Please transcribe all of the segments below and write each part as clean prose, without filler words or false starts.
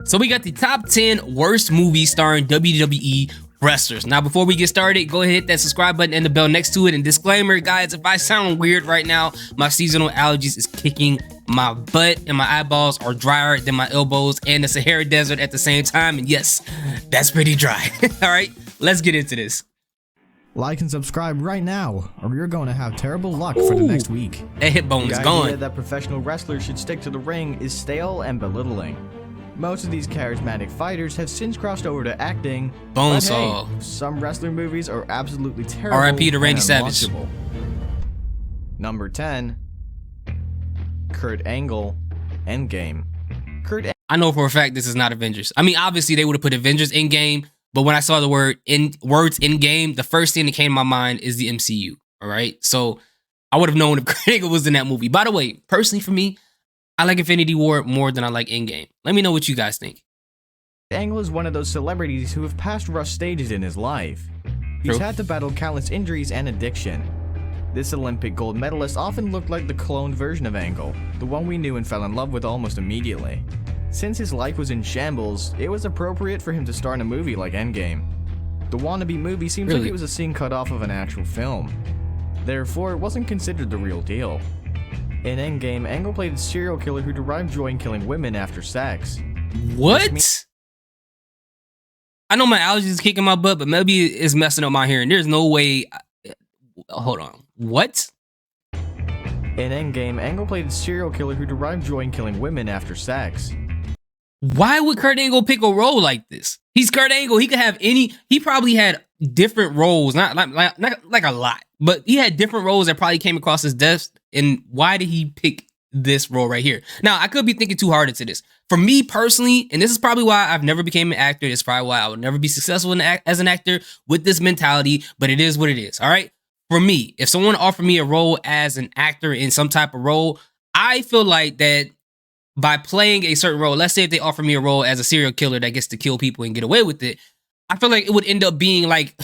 So we got the top 10 worst movies starring WWE wrestlers. Now, before we get started, go ahead, hit that subscribe button and the bell next to it. And disclaimer, guys, if I sound weird right now, my seasonal allergies is kicking my butt and my eyeballs are drier than my elbows and the Sahara Desert at the same time. And yes, that's pretty dry. All right, let's get into this. Like and subscribe right now, or you're going to have terrible luck for the next week. That hip bone's The gone. idea that professional wrestlers should stick to the ring is stale and belittling. Most of these charismatic fighters have since crossed over to acting. Bonesaw. Hey, some wrestler movies are absolutely terrible. R.I.P. to Randy and Savage. unwatchable. Number 10. Kurt Angle, Endgame. I know for a fact this is not Avengers. I mean, obviously they would have put Avengers in game, but when I saw the words in game, the first thing that came to my mind is the MCU. All right, so I would have known if Kurt Angle was in that movie. By the way, personally for me, I like Infinity War more than I like Endgame. Let me know what you guys think. Angle is one of those celebrities who have passed rough stages in his life. He's had to battle countless injuries and addiction. This Olympic gold medalist often looked like the cloned version of Angle, the one we knew and fell in love with almost immediately. Since his life was in shambles, it was appropriate for him to star in a movie like Endgame. The wannabe movie seems like it was a scene cut off of an actual film. Therefore, it wasn't considered the real deal. In Endgame, Angle played a serial killer who derived joy in killing women after sex. What? I know my allergies is kicking my butt, but maybe it's messing up my hearing. There's no way. Hold on. What? In Endgame, Angle played a serial killer who derived joy in killing women after sex. Why would Kurt Angle pick a role like this? He's Kurt Angle. He could have any. He probably had different roles, not like a lot, but he had different roles that probably came across his desk. And why did he pick this role right here? Now, I could be thinking too hard into this. For me personally, and this is probably why I've never became an actor. This is probably why I would never be successful as an actor with this mentality. But it is what it is. All right. For me, if someone offered me a role as an actor in some type of role, I feel like that by playing a certain role, let's say if they offer me a role as a serial killer that gets to kill people and get away with it, I feel like it would end up being like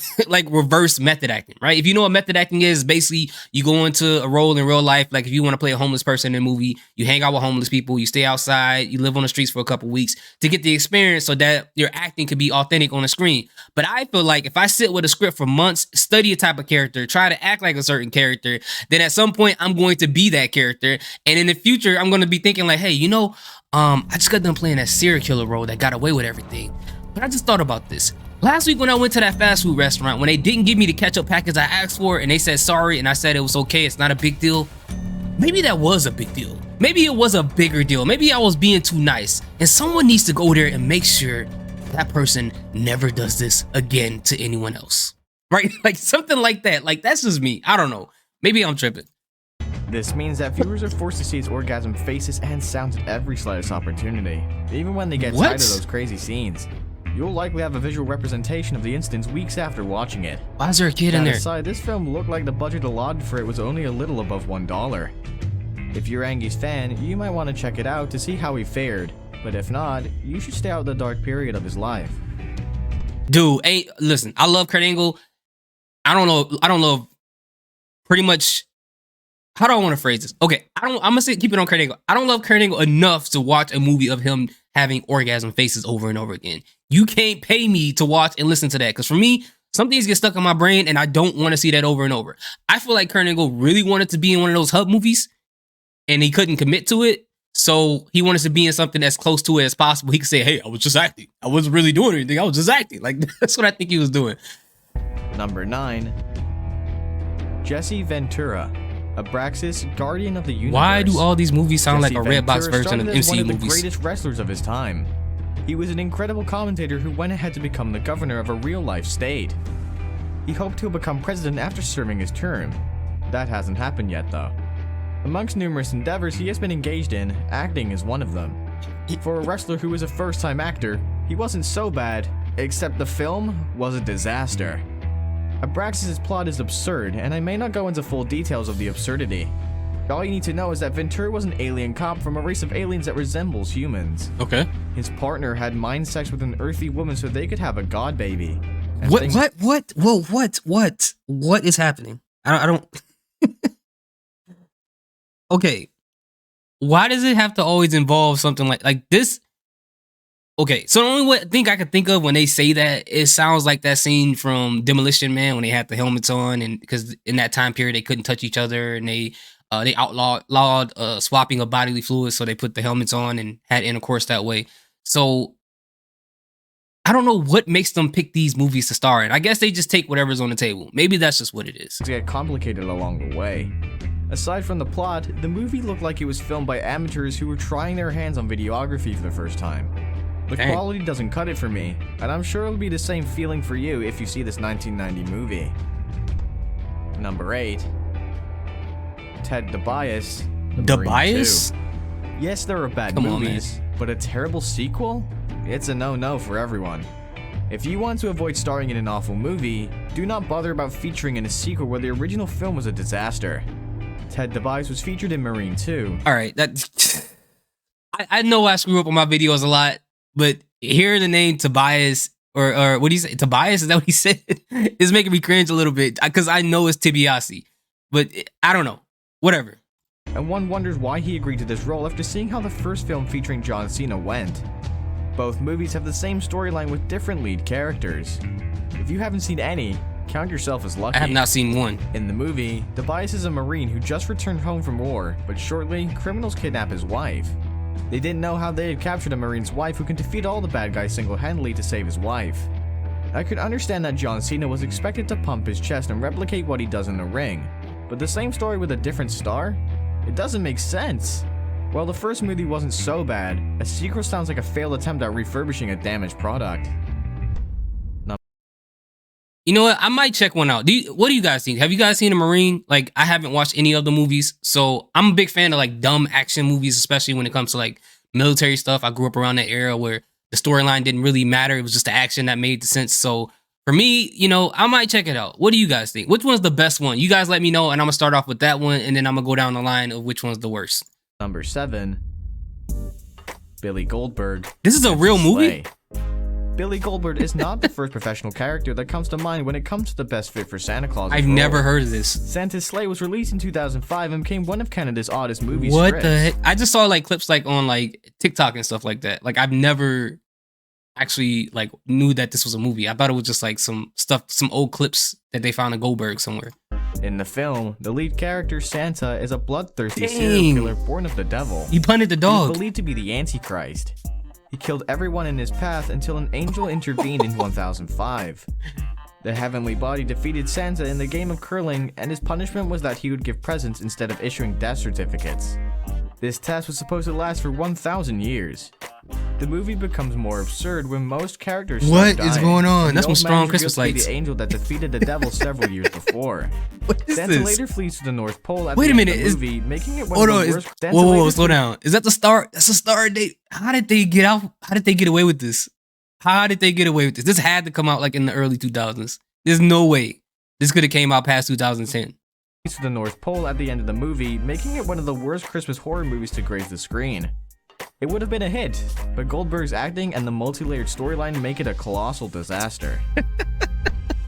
reverse method acting, right? If you know what method acting is, basically you go into a role in real life. Like if you want to play a homeless person in a movie, you hang out with homeless people, you stay outside, you live on the streets for a couple weeks to get the experience so that your acting could be authentic on the screen. But I feel like if I sit with a script for months, study a type of character, try to act like a certain character, then at some point I'm going to be that character. And in the future, I'm going to be thinking like, hey, I just got done playing that serial killer role that got away with everything. But I just thought about this. Last week when I went to that fast food restaurant, when they didn't give me the ketchup package I asked for and they said sorry and I said it was okay, it's not a big deal. Maybe that was a big deal. Maybe it was a bigger deal. Maybe I was being too nice. And someone needs to go there and make sure that person never does this again to anyone else. Right? Like something like that. Like that's just me. I don't know. Maybe I'm tripping. This means that viewers are forced to see his orgasm faces and sounds at every slightest opportunity, even when they get tired of those crazy scenes. You'll likely have a visual representation of the instance weeks after watching it. Why is there a kid in there? Aside, this film looked like the budget allotted for it was only a little above $1. If you're Angie's fan, you might want to check it out to see how he fared, but if not, you should stay out the dark period of his life. Dude, hey, listen, I love Kurt Angle. I don't know pretty much. How do I want to phrase this? Okay, I'm gonna say keep it on Kurt Angle. I don't love Kurt Angle enough to watch a movie of him having orgasm faces over and over again. You can't pay me to watch and listen to that, because for me, some things get stuck in my brain and I don't want to see that over and over. I feel like Kurt Angle really wanted to be in one of those hub movies and he couldn't commit to it. So he wanted to be in something as close to it as possible. He could say, hey, I was just acting. I wasn't really doing anything. I was just acting. Like, that's what I think he was doing. Number 9. Jesse Ventura, Abraxas, Guardian of the Universe. Why do all these movies sound like a Redbox Ventura version of started as MCU one of the movies? greatest wrestlers of his time. He was an incredible commentator who went ahead to become the governor of a real-life state. He hoped to become president after serving his term. That hasn't happened yet, though. Amongst numerous endeavors he has been engaged in, acting is one of them. For a wrestler who was a first-time actor, he wasn't so bad, except the film was a disaster. Abraxas' plot is absurd, and I may not go into full details of the absurdity. All you need to know is that Ventura was an alien cop from a race of aliens that resembles humans. Okay. His partner had mind sex with an earthy woman so they could have a god baby. And What is happening? I don't. Okay. Why does it have to always involve something like this? Okay, so the only thing I could think of when they say that, it sounds like that scene from Demolition Man when they had the helmets on, and because in that time period they couldn't touch each other, and they outlawed swapping of bodily fluids, so they put the helmets on and had intercourse that way. So I don't know what makes them pick these movies to star in. I guess they just take whatever's on the table. Maybe that's just what it is. To get complicated along the way. Aside from the plot, the movie looked like it was filmed by amateurs who were trying their hands on videography for the first time. The quality doesn't cut it for me, and I'm sure it'll be the same feeling for you if you see this 1990 movie. Number 8. Ted DeBias. DeBias? Yes, there are bad movies, but a terrible sequel? It's a no-no for everyone. If you want to avoid starring in an awful movie, do not bother about featuring in a sequel where the original film was a disaster. Ted DeBias was featured in Marine 2. Alright, I know I screw up on my videos a lot, but hearing the name Tobias, or what do you say? Tobias, is that what he said? It's making me cringe a little bit, because I know it's Tibiasi, but I don't know. Whatever. And one wonders why he agreed to this role after seeing how the first film featuring John Cena went. Both movies have the same storyline with different lead characters. If you haven't seen any, count yourself as lucky. I have not seen one. In the movie, Tobias is a Marine who just returned home from war, but shortly, criminals kidnap his wife. They didn't know how they had captured a Marine's wife who can defeat all the bad guys single-handedly to save his wife. I could understand that John Cena was expected to pump his chest and replicate what he does in the ring, but the same story with a different star? It doesn't make sense. While the first movie wasn't so bad, a sequel sounds like a failed attempt at refurbishing a damaged product. You know what? I might check one out. What do you guys think? Have you guys seen a Marine? Like, I haven't watched any of the movies, so I'm a big fan of like dumb action movies, especially when it comes to like military stuff. I grew up around that era where the storyline didn't really matter. It was just the action that made sense. So for me, you know, I might check it out. What do you guys think? Which one's the best one? You guys let me know, and I'm gonna start off with that one, and then I'm gonna go down the line of which one's the worst. Number 7. Billy Goldberg. This is a real movie? Billy Goldberg is not the first professional character that comes to mind when it comes to the best fit for Santa Claus. I've never heard of this. Santa's Sleigh was released in 2005 and became one of Canada's oddest movies. What scripts. the heck? I just saw like clips like on like TikTok and stuff like that. Like I've never actually like knew that this was a movie. I thought it was just like some stuff, some old clips that they found in Goldberg somewhere. In the film, the lead character Santa is a bloodthirsty serial killer born of the devil. He punted the dog. He's believed to be the Antichrist. He killed everyone in his path until an angel intervened in 1005. The heavenly body defeated Santa in the game of curling, and his punishment was that he would give presents instead of issuing death certificates. This test was supposed to last for 1,000 years. The movie becomes more absurd when most characters start dying. What is going on? That's some strong Christmas lights. The angel that defeated the devil several years before. What is Santa this? later flees to the North Pole at Wait the a end minute, of the movie, making it one hold of on, the worst. whoa, slow down. Is that the star? That's a star date. How did they get out? How did they get away with this? How did they get away with this? This had to come out like in the early 2000s. There's no way this could have came out past 2010. To the North Pole at the end of the movie, making it one of the worst Christmas horror movies to grace the screen. It would have been a hit, but Goldberg's acting and the multi-layered storyline make it a colossal disaster.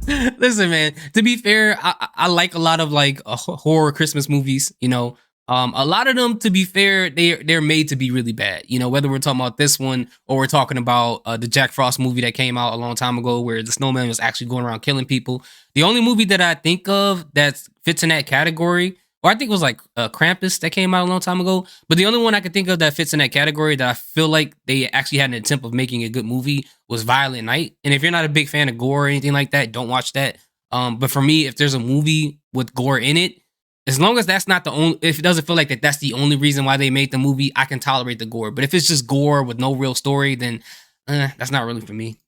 Listen, man, to be fair, I like a lot of like horror Christmas movies, you know. A lot of them, to be fair, they're made to be really bad. You know, whether we're talking about this one or we're talking about the Jack Frost movie that came out a long time ago where the snowman was actually going around killing people. The only movie that I think of that fits in that category, or I think it was like Krampus that came out a long time ago, but the only one I could think of that fits in that category that I feel like they actually had an attempt of making a good movie was Violent Night. And if you're not a big fan of gore or anything like that, don't watch that. But for me, if there's a movie with gore in it, as long as that's not the only, if it doesn't feel like that's the only reason why they made the movie, I can tolerate the gore. But if it's just gore with no real story, then that's not really for me.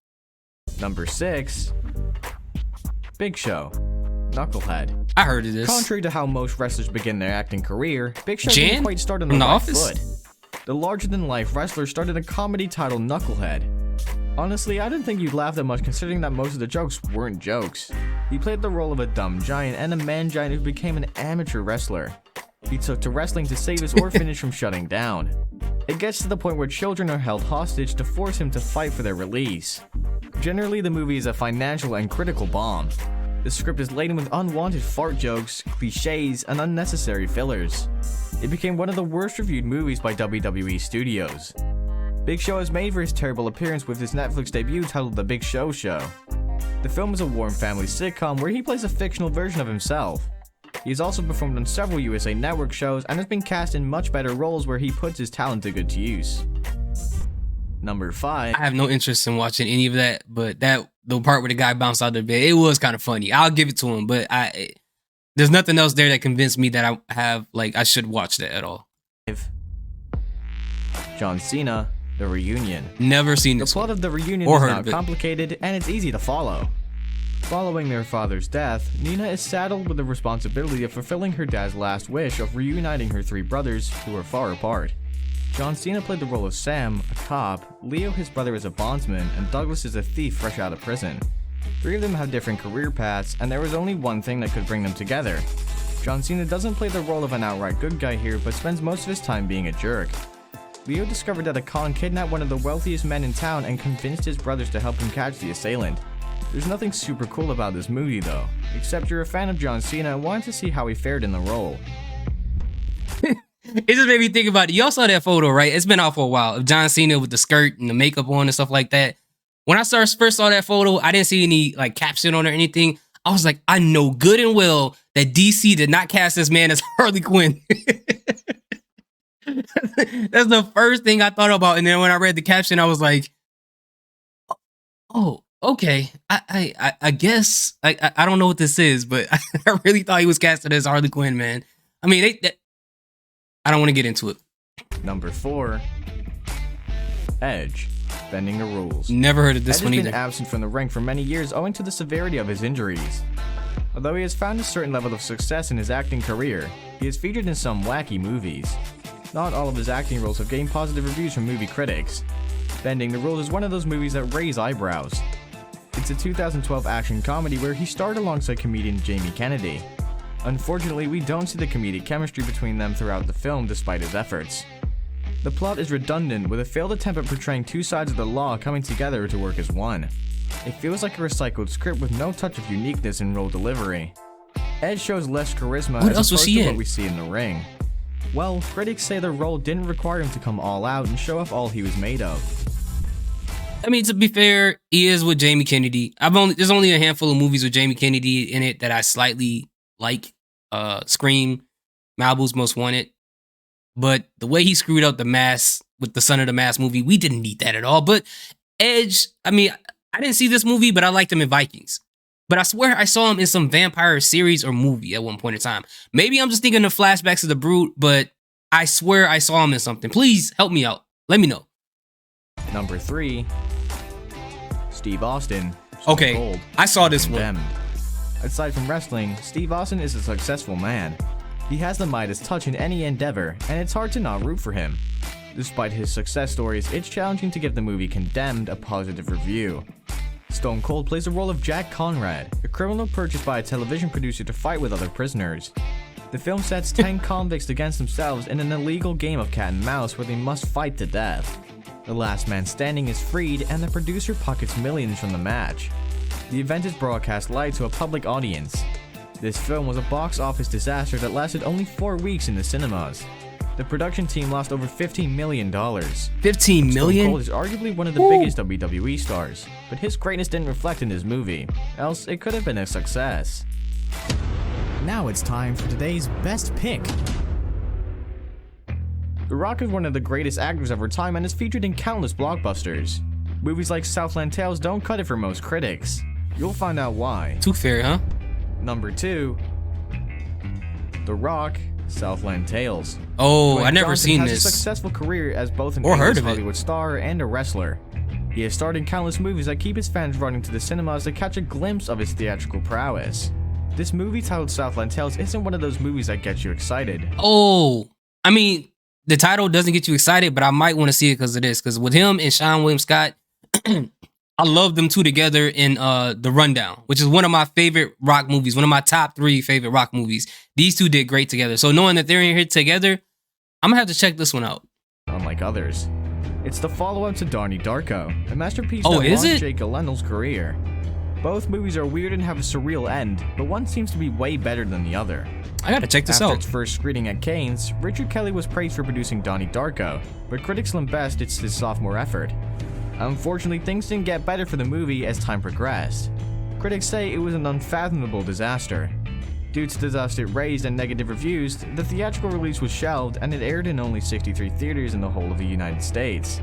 Number 6, Big Show, Knucklehead. I heard of this. Contrary to how most wrestlers begin their acting career, Big Show didn't quite start on the right foot. The larger-than-life wrestler started a comedy titled Knucklehead. Honestly, I didn't think you'd laugh that much considering that most of the jokes weren't jokes. He played the role of a dumb giant and a man giant who became an amateur wrestler. He took to wrestling to save his orphanage from shutting down. It gets to the point where children are held hostage to force him to fight for their release. Generally, the movie is a financial and critical bomb. The script is laden with unwanted fart jokes, cliches, and unnecessary fillers. It became one of the worst reviewed movies by WWE studios. Big Show is made for his terrible appearance with his Netflix debut titled The Big Show Show. The film is a warm family sitcom where he plays a fictional version of himself. He has also performed on several USA Network shows and has been cast in much better roles where he puts his talent to good use. Number 5. I have no interest in watching any of that, but the part where the guy bounced out of the bed, it was kind of funny. I'll give it to him, but there's nothing else there that convinced me that I should watch that at all. John Cena, The Reunion. Never seen The this plot one. of The Reunion Or is heard not of it. complicated and it's easy to follow. Following their father's death, Nina is saddled with the responsibility of fulfilling her dad's last wish of reuniting her 3 brothers who are far apart. John Cena played the role of Sam, a cop, Leo his brother is a bondsman, and Douglas is a thief fresh out of prison. 3 of them have different career paths, and there was only one thing that could bring them together. John Cena doesn't play the role of an outright good guy here, but spends most of his time being a jerk. Leo discovered that a con kidnapped one of the wealthiest men in town and convinced his brothers to help him catch the assailant. There's nothing super cool about this movie though, except you're a fan of John Cena and wanted to see how he fared in the role. It just made me think about it. Y'all saw that photo, right? It's been out for a while of John Cena with the skirt and the makeup on and stuff like that. When I first saw that photo, I didn't see any like caption on it or anything. I was like, I know good and well that DC did not cast this man as Harley Quinn. That's the first thing I thought about. And then when I read the caption, I was like, oh, okay. I guess I don't know what this is, but I really thought he was casted as Harley Quinn, man. I mean, I don't want to get into it. Number 4. Edge, Bending the Rules. Never heard of this Edge one has either. been absent from the ring for many years owing to the severity of his injuries. Although he has found a certain level of success in his acting career, he is featured in some wacky movies. Not all of his acting roles have gained positive reviews from movie critics. Bending the Rules is one of those movies that raise eyebrows. It's a 2012 action comedy where he starred alongside comedian Jamie Kennedy. Unfortunately, we don't see the comedic chemistry between them throughout the film despite his efforts. The plot is redundant, with a failed attempt at portraying 2 sides of the law coming together to work as one. It feels like a recycled script with no touch of uniqueness in role delivery. Edge shows less charisma What as else was opposed he to in? what we see in the ring. Well, critics say the role didn't require him to come all out and show off all he was made of. I mean, to be fair, he is with Jamie Kennedy. There's only a handful of movies with Jamie Kennedy in it that I slightly like. Scream, Malibu's Most Wanted. But the way he screwed up The Mask with the Son of the Mask movie, we didn't need that at all. But Edge, I mean, I didn't see this movie, but I liked him in Vikings. But I swear I saw him in some vampire series or movie at one point in time. Maybe I'm just thinking of flashbacks of The Brood, but I swear I saw him in something. Please help me out. Let me know. Number 3. Steve Austin, Stone Okay, Cold, I saw this one. Condemned. Aside from wrestling, Steve Austin is a successful man. He has the Midas touch in any endeavor, and it's hard to not root for him. Despite his success stories, it's challenging to give the movie Condemned a positive review. Stone Cold plays the role of Jack Conrad, a criminal purchased by a television producer to fight with other prisoners. The film sets 10 convicts against themselves in an illegal game of cat and mouse where they must fight to death. The last man standing is freed, and the producer pockets millions from the match. The event is broadcast live to a public audience. This film was a box office disaster that lasted only 4 weeks in the cinemas. The production team lost over $15 million. 15 million? Stone Cold is arguably one of the biggest WWE stars, but his greatness didn't reflect in this movie, else it could have been a success. Now it's time for today's best pick. The Rock is one of the greatest actors of our time and is featured in countless blockbusters. Movies like Southland Tales don't cut it for most critics. You'll find out why. Too fair, huh? Number 2. The Rock, Southland Tales. Oh, Dwayne I never Johnson seen has this. a successful career as both an Or heard famous of it. Hollywood star and a wrestler. He has starred in countless movies that keep his fans running to the cinemas to catch a glimpse of his theatrical prowess. This movie titled Southland Tales isn't one of those movies that gets you excited. Oh, I mean, the title doesn't get you excited, but I might want to see it because of this. Because with him and Sean William Scott, I love them two together in The Rundown, which is one of my favorite rock movies, one of my top 3 favorite rock movies. These two did great together. So knowing that they're in here together, I'm gonna have to check this one out. Unlike others, it's the follow-up to Donnie Darko, a masterpiece Oh, that is launched it? Jake Gyllenhaal's career. Both movies are weird and have a surreal end, but one seems to be way better than the other. I gotta check this After out. its first screening at Cannes, Richard Kelly was praised for producing Donnie Darko, but critics lambasted his sophomore effort. Unfortunately, things didn't get better for the movie as time progressed. Critics say it was an unfathomable disaster. Due to disaster raised and negative reviews, the theatrical release was shelved and it aired in only 63 theaters in the whole of the United States.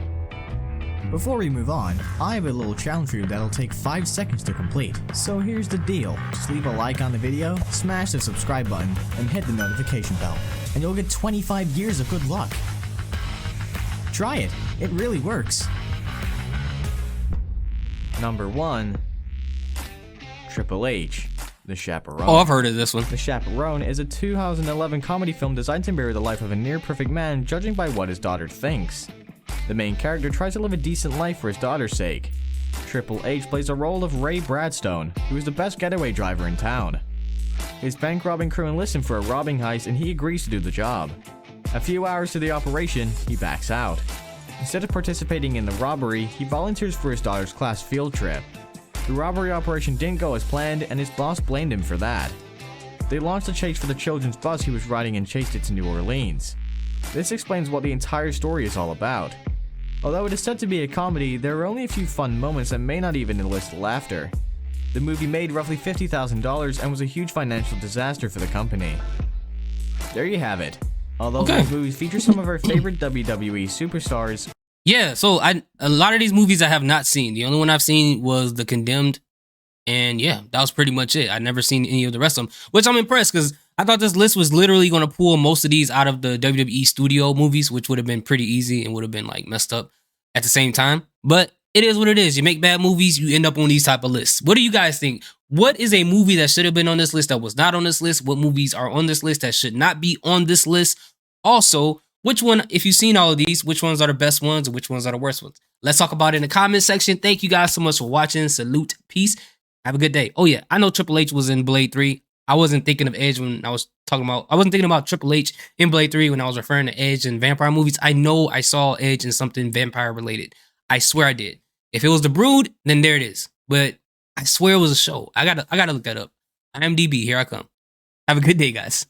Before we move on, I have a little challenge for you that'll take 5 seconds to complete. So here's the deal. Just leave a like on the video, smash the subscribe button, and hit the notification bell, and you'll get 25 years of good luck. Try it. It really works. Number 1. Triple H, The Chaperone. Oh, I've heard of this one. The Chaperone is a 2011 comedy film designed to mirror the life of a near-perfect man judging by what his daughter thinks. The main character tries to live a decent life for his daughter's sake. Triple H plays the role of Ray Bradstone, who is the best getaway driver in town. His bank-robbing crew enlists him for a robbing heist and he agrees to do the job. A few hours to the operation, he backs out. Instead of participating in the robbery, he volunteers for his daughter's class field trip. The robbery operation didn't go as planned and his boss blamed him for that. They launched a chase for the children's bus he was riding and chased it to New Orleans. This explains what the entire story is all about. Although it is said to be a comedy, there are only a few fun moments that may not even enlist laughter. The movie made roughly $50,000 and was a huge financial disaster for the company. There you have it. Although these movies feature some of our favorite WWE superstars. Yeah, so a lot of these movies I have not seen. The only one I've seen was The Condemned. And yeah, that was pretty much it. I've never seen any of the rest of them, which I'm impressed because I thought this list was literally going to pull most of these out of the WWE studio movies, which would have been pretty easy and would have been like messed up at the same time. But it is what it is. You make bad movies, you end up on these type of lists. What do you guys think? What is a movie that should have been on this list that was not on this list? What movies are on this list that should not be on this list? Also, which one, if you've seen all of these, which ones are the best ones and which ones are the worst ones? Let's talk about it in the comment section. Thank you guys so much for watching. Salute. Peace. Have a good day. Oh yeah, I know Triple H was in Blade 3. I wasn't thinking of Edge when I was talking about, I wasn't thinking about Triple H in Blade 3 when I was referring to Edge and vampire movies. I know I saw Edge in something vampire related. I swear I did. If it was The Brood, then there it is. But I swear it was a show. I gotta look that up. IMDb, here I come. Have a good day, guys.